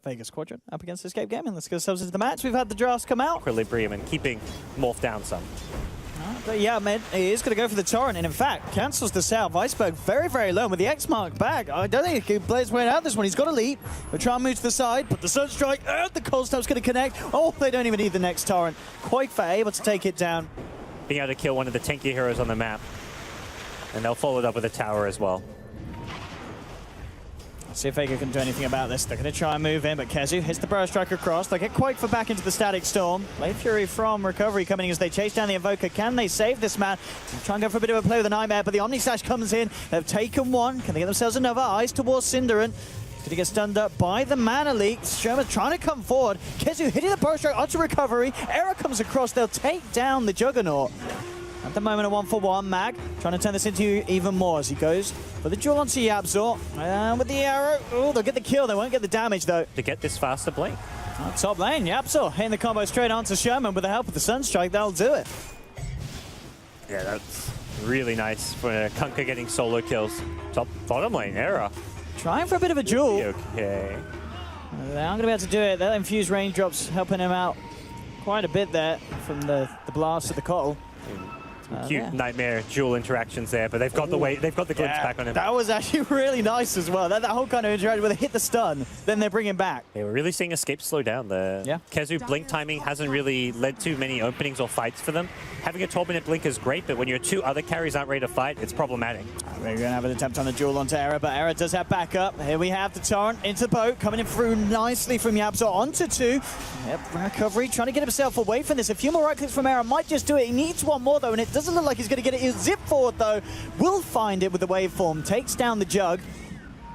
Vega Squadron up against Escape Gaming. Let's get ourselves into the match. We've had the drafts come out. Equilibrium and keeping Morph down some. But yeah, man, he is going to go for the Torrent, and in fact, cancels the South. Iceberg very, very low with the X mark back. I don't think he can play his way out this one. He's got a lead. We'll try and move to the side, but the Sunstrike, the Cold Snap's going to connect. Oh, they don't even need the next Torrent. Quite able to take it down. Being able to kill one of the tanky heroes on the map. And they'll follow it up with a tower as well. See if Vega can do anything about this. They're going to try and move in, but Kezu hits the Burrow Strike across. They get Quake back into the Static Storm. Blade Fury from Recovery coming in as they chase down the Invoker. Can they save this man? They'll try and go for a bit of a play with the Nightmare, but the Omni Slash comes in. They've taken one. Can they get themselves another? Eyes towards Cinderin. Did he get stunned up by the Mana Leak? Sherman trying to come forward. Kezu hitting the Burrow Strike onto Recovery. Error comes across. They'll take down the Juggernaut. At the moment, a 1-for-1. Mag trying to turn this into even more as he goes for the duel onto Yapzor. And with the arrow, oh, they'll get the kill. They won't get the damage, though. To get this faster Blink. Top lane, Yapzor hitting the combo straight onto Sherman with the help of the Sunstrike. That'll do it. Yeah, that's really nice for Kunkka getting solo kills. Bottom lane, Error. Trying for a bit of a duel. Okay. They aren't going to be able to do it. That infused raindrops helping him out quite a bit there from the blast of the Kotl. Cute Nightmare dual interactions there, but they've got the weight, they've got the glimpse back on him. That was actually really nice as well. That whole kind of interaction where they hit the stun, then they bring him back. Yeah, we're really seeing Escape slow down. The Kezu blink timing hasn't really led to many openings or fights for them. Having a 12-minute blink is great, but when your two other carries aren't ready to fight, it's problematic. We're going to have an attempt on the duel onto Error, but Error does have backup. Here we have the Torrent into the boat, coming in through nicely from Yapzor onto 2. Yep, Recovery trying to get himself away from this. A few more right clicks from Error might just do it. He needs one more though, and it doesn't look like he's going to get it. He'll zip forward though. Will find it with the waveform. Takes down the Jug.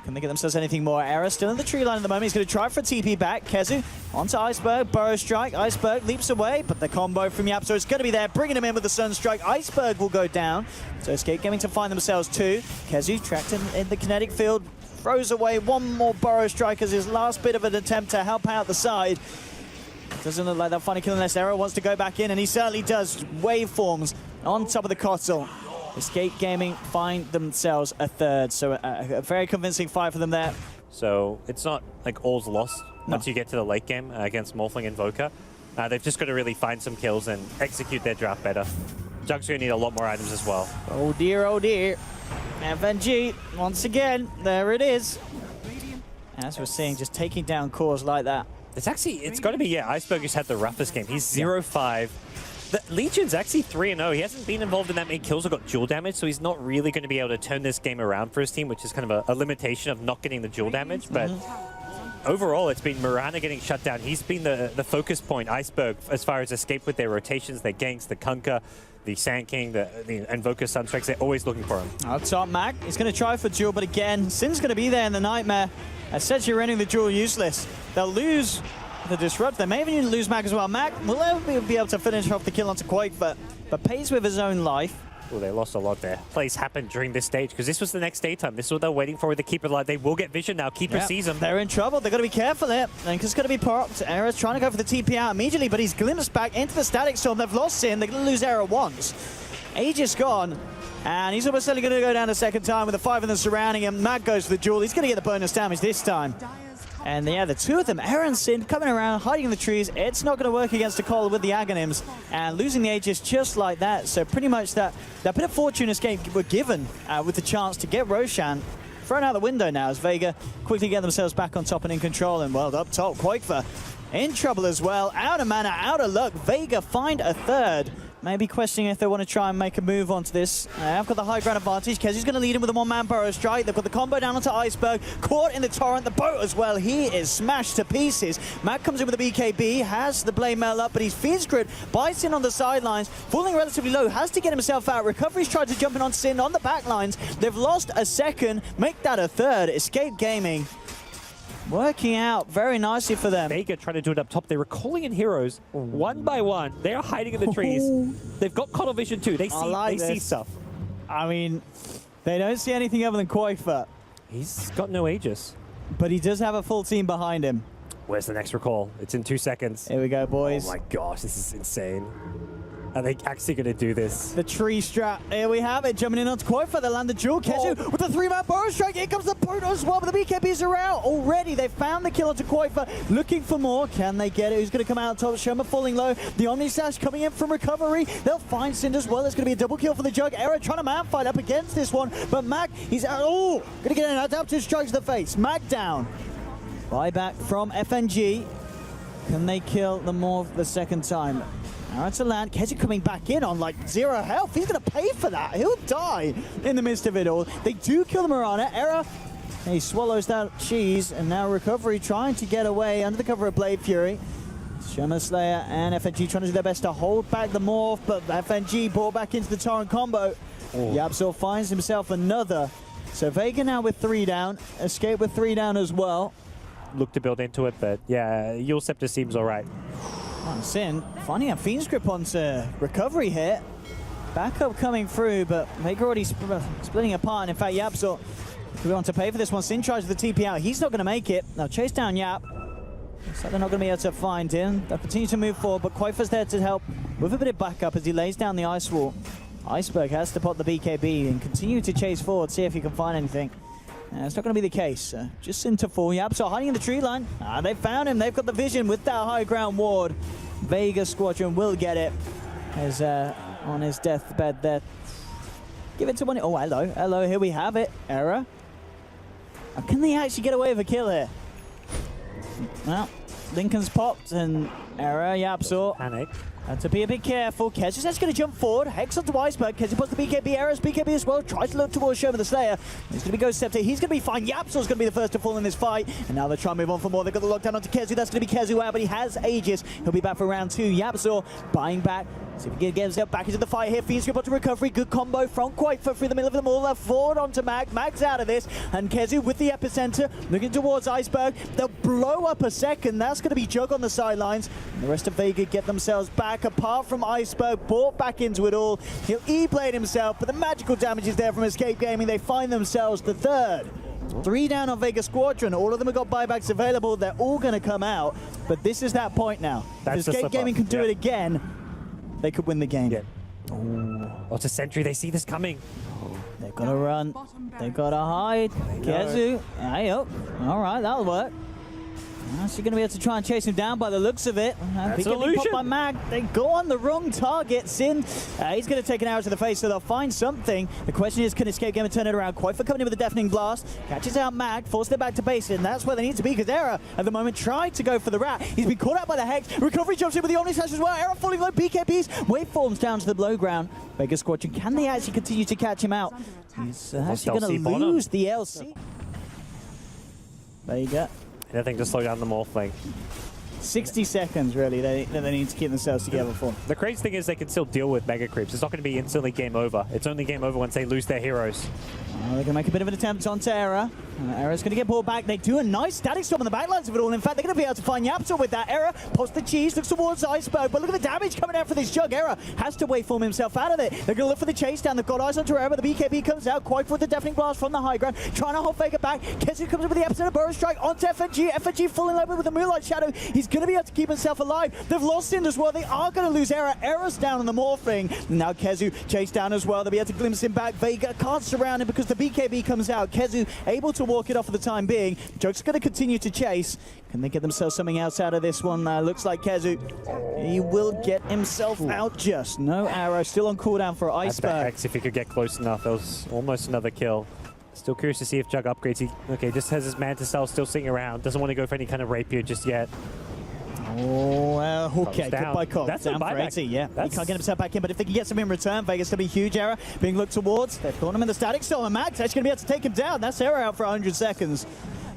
Can they get themselves anything more? Error still in the tree line at the moment. He's going to try for a TP back. Kezu onto Iceberg. Burrow Strike. Iceberg leaps away, but the combo from Yapzor is going to be there, bringing him in with the Sunstrike. Iceberg will go down. So Escape Gaming to find themselves 2. Kezu tracked in the kinetic field. Throws away one more Burrow Strike as his last bit of an attempt to help out the side. Doesn't look like they'll find a kill unless Error wants to go back in, and he certainly does. Waveforms on top of the Kotl. Escape Gaming find themselves a 3rd, so a very convincing fight for them there. So it's not like all's lost once you get to the late game against Morphling Invoker. They've just got to really find some kills and execute their draft better. Jug's going to need a lot more items as well. Oh dear, oh dear. FNG, once again, there it is. As we're seeing, just taking down cores like that. It's got to be, Iceberg has had the roughest game. He's 0-5. The Legion's actually 3-0. He hasn't been involved in that many kills or got dual damage, so he's not really going to be able to turn this game around for his team, which is kind of a limitation of not getting the dual damage. But overall, it's been Mirana getting shut down. He's been the focus point, Iceberg, as far as Escape with their rotations, their ganks, the Kunkka, the Sand King, the Invoker Sunstrikes. They're always looking for him. Up top, Mag. He's going to try for duel, but again, Sin's going to be there in the Nightmare. Essentially rendering the duel useless. They'll lose the Disrupt. They may even need to lose Mag as well. Mag will never be able to finish off the kill onto Quake, but pays with his own life. Well, they lost a lot there. Plays happened during this stage because this was the next daytime. This is what they're waiting for with the Keeper alive. They will get vision now. Keeper sees them. They're in trouble. They've got to be careful here. And it's going to be popped. Error's trying to go for the TP out immediately, but he's glimpsed back into the Static Storm. They've lost Sin. They're going to lose Error once. Aegis gone. And he's almost certainly going to go down a second time with the 5 of them surrounding him. Mag goes for the duel. He's going to get the bonus damage this time. And yeah, the 2 of them, Error and Sin, coming around, hiding in the trees. It's not going to work against the Kotl with the Aghanims. And losing the Aegis just like that. So pretty much that bit of fortune Escape were given with the chance to get Roshan thrown out the window now as Vega quickly get themselves back on top and in control. And well, up top, Quakefer in trouble as well. Out of mana, out of luck. Vega find a 3rd. Maybe questioning if they want to try and make a move onto this. I've got the high ground advantage. Kezu's going to lead him with a 1-man Burrow Strike. They've got the combo down onto Iceberg. Caught in the Torrent, the boat as well. He is smashed to pieces. Matt comes in with the BKB, has the Blade Mail up, but he's Fizz Grid, bites in on the sidelines, falling relatively low, has to get himself out. Recovery's tried to jump in on Sin on the back lines. They've lost a 2nd, make that a 3rd. Escape Gaming working out very nicely for them. Vega trying to do it up top. They were calling in heroes one by one. They are hiding in the trees. They've got Kotl vision too. They see stuff. I mean, they don't see anything other than Quakefer. He's got no Aegis. But he does have a full team behind him. Where's the next recall? It's in 2 seconds. Here we go, boys. Oh my gosh, this is insane. Are they actually going to do this? The tree strap. Here we have it. Jumping in onto Koifa. They land the duel. Kezu with the 3-man burrow strike. Here comes the boat as well, but the BKBs are out already. They found the kill onto Koifa. Looking for more. Can they get it? Who's going to come out on top? Shoma falling low. The Omni Slash coming in from recovery. They'll find Sind as well. It's going to be a double kill for the Jug. Era trying to man fight up against this one, but Mac, he's out. Oh, going to get an adaptive strike to the face. Mac down. Buyback from FNG. Can they kill the Morph the second time? Now to land. Kezu coming back in on like 0 health. He's going to pay for that. He'll die in the midst of it all. They do kill the Mirana. Era, he swallows that cheese, and now recovery trying to get away under the cover of Blade Fury. Shoma Slayer and FNG trying to do their best to hold back the Morph, but FNG brought back into the Torrent combo. Yapzor finds himself another. So Vega now with 3 down. Escape with 3 down as well. Look to build into it, but yeah, Yule Scepter seems all right. Sin finding a Fiend's Grip onto recovery here. Backup coming through, but Vega already splitting apart. And in fact, Yapzor, we want to pay for this one. Sin tries the TP out. He's not going to make it. Now chase down Yap. Looks like they're not going to be able to find him. They'll continue to move forward, but Koifa's there to help with a bit of backup as he lays down the ice wall. Iceberg has to pop the BKB and continue to chase forward, see if he can find anything. It's not going to be the case. Just into full. Yapzor hiding in the tree line. They found him. They've got the vision with that high ground ward. Vega Squadron will get it. As on his deathbed there. Give it to one. Oh, hello. Hello, here we have it. Error. Can they actually get away with a kill here? Well, Lincoln's popped and Error, Yapzor. Panic. And to be a bit careful, Kez is actually going to jump forward. Hex onto Iceberg. Kez puts the BKB, Error's BKB as well. Tries to look towards Shoma the Slayer. He's going to be Ghost Scepter. He's going to be fine. Yapzor's going to be the first to fall in this fight. And now they're trying to move on for more. They've got the lockdown onto Kezu. That's going to be Kezu out, but he has Aegis. He'll be back for round 2. Yapzor buying back. See if he can get himself back into the fight here. Fiend's Grip onto recovery. Good combo from Koifa through the middle of them all. Forward onto Mag. Mag's out of this. And Kezu with the epicenter. Looking towards Iceberg. They'll blow up a second. That's going to be Jug on the sidelines. And the rest of Vega get themselves back. Apart from Iceberg, brought back into it all. He'll E-blade himself, but the magical damage is there from Escape Gaming. They find themselves the third. 3 down on Vega Squadron. All of them have got buybacks available. They're all going to come out. But this is that point now. If Escape Gaming can do it again, they could win the game. Yeah. Oh, it's a sentry. They see this coming. They've got to run. They've got to hide. Kezu. Hey, up. All right, that'll work. So you're going to be able to try and chase him down by the looks of it. BKB popped by Mag. They go on the wrong target. Sin, he's going to take an arrow to the face, so they'll find something. The question is, can Escape Gamer turn it around? Koifa coming in with a deafening blast. Catches out Mag, forces it back to base, and that's where they need to be, because Era, at the moment, tried to go for the rat. He's been caught out by the Hex. Recovery jumps in with the Omni Slash as well. Era falling low. BKBs. Waveforms down to the below ground. Vega Squadron, can they actually continue to catch him out? He's actually going to lose the LC. Vega. Anything to slow down the Morph lane. 60 seconds, really, they need to keep themselves together for. The crazy thing is they can still deal with Mega Creeps. It's not going to be instantly game over. It's only game over once they lose their heroes. They're going to make a bit of an attempt on Terra. Era's going to get pulled back. They do a nice static storm on the backlines of it all. In fact, they're going to be able to find Yapzor with that. Era pops the cheese, looks towards Iceberg, but look at the damage coming out for this Jug. Era has to waveform himself out of it. They're going to look for the chase down. They've got eyes on Terra, but the BKB comes out quite with the deafening blast from the high ground, trying to hold Vega back. Kezu comes up with the epicenter burrow strike onto FNG. FNG falling over with the Moonlight Shadow. He's going to be able to keep himself alive. They've lost Sind as well. They are going to lose Era. Era's down on the morphing. Now Kezu chased down as well. They'll be able to glimpse him back. Vega can't surround him because the BKB comes out. Kezu able to walk it off for the time being. Jug's going to continue to chase. Can they get themselves something else out of this one? Looks like Kezu, he will get himself out just. No arrow. Still on cooldown for Iceberg. If he could get close enough, that was almost another kill. Still curious to see if Jug upgrades. Okay, just has his Manta Cell still sitting around. Doesn't want to go for any kind of rapier just yet. Oh, okay, goodbye call. That's down for 80, yeah. He can't get himself back in, but if they can get some in return, Vegas going to be huge. Era being looked towards. They've got him in the static storm, and Mag's actually going to be able to take him down. That's Era out for 100 seconds.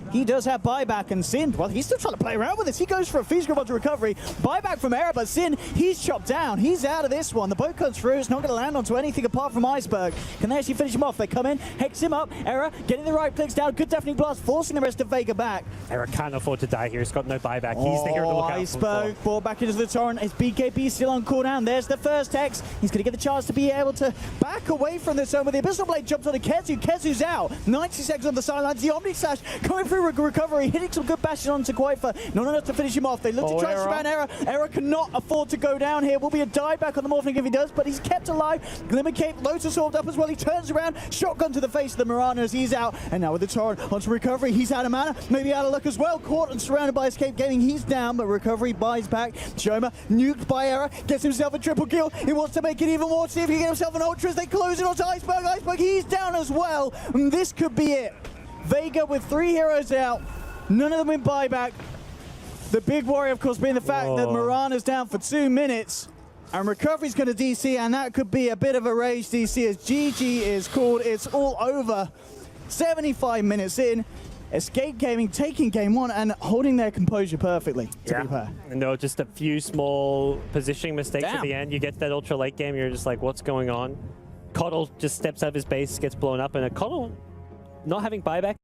He does have buyback, and Sin, well, he's still trying to play around with this. He goes for a Fiend's Grip onto recovery. Buyback from Era, but Sin, he's chopped down. He's out of this one. The boat comes through. It's not going to land onto anything apart from Iceberg. Can they actually finish him off? They come in, hex him up. Era getting the right clicks down. Good deafening blast, forcing the rest of Vega back. Era can't afford to die here. He's got no buyback. He's the hero to look out for. Iceberg brought back into the torrent. His BKB still on cooldown. There's the first hex. He's going to get the chance to be able to back away from this zone, but the Abyssal Blade jumps onto Kezu. Kezu's out. 90 seconds on the sidelines. The Omni Slash coming through through recovery, hitting some good bashes onto Quaifa. Not enough to finish him off. They look to try to surround Era. Era cannot afford to go down here. Will be a dive back on the Morphling if he does, but he's kept alive. Glimmer Cape, Lotus Orbed up as well. He turns around, shotgun to the face of the Mirana as he's out. And now with the Torrent onto recovery, he's out of mana, maybe out of luck as well. Caught and surrounded by Escape Gaming, he's down, but recovery buys back. Shoma, nuked by Era, gets himself a triple kill. He wants to make it even more, see if he can get himself an Ultra as they close it onto Iceberg. Iceberg, he's down as well. And this could be it. Vega with 3 heroes out, none of them in buyback. The big worry, of course, being the fact that Mirana's down for 2 minutes. And recovery's going to DC, and that could be a bit of a rage DC as GG is called. It's all over. 75 minutes in. Escape Gaming taking game 1 and holding their composure perfectly, to be fair. No, just a few small positioning mistakes at the end. You get that ultra late game, you're just like, what's going on? Coddle just steps out of his base, gets blown up, and a Coddle not having buyback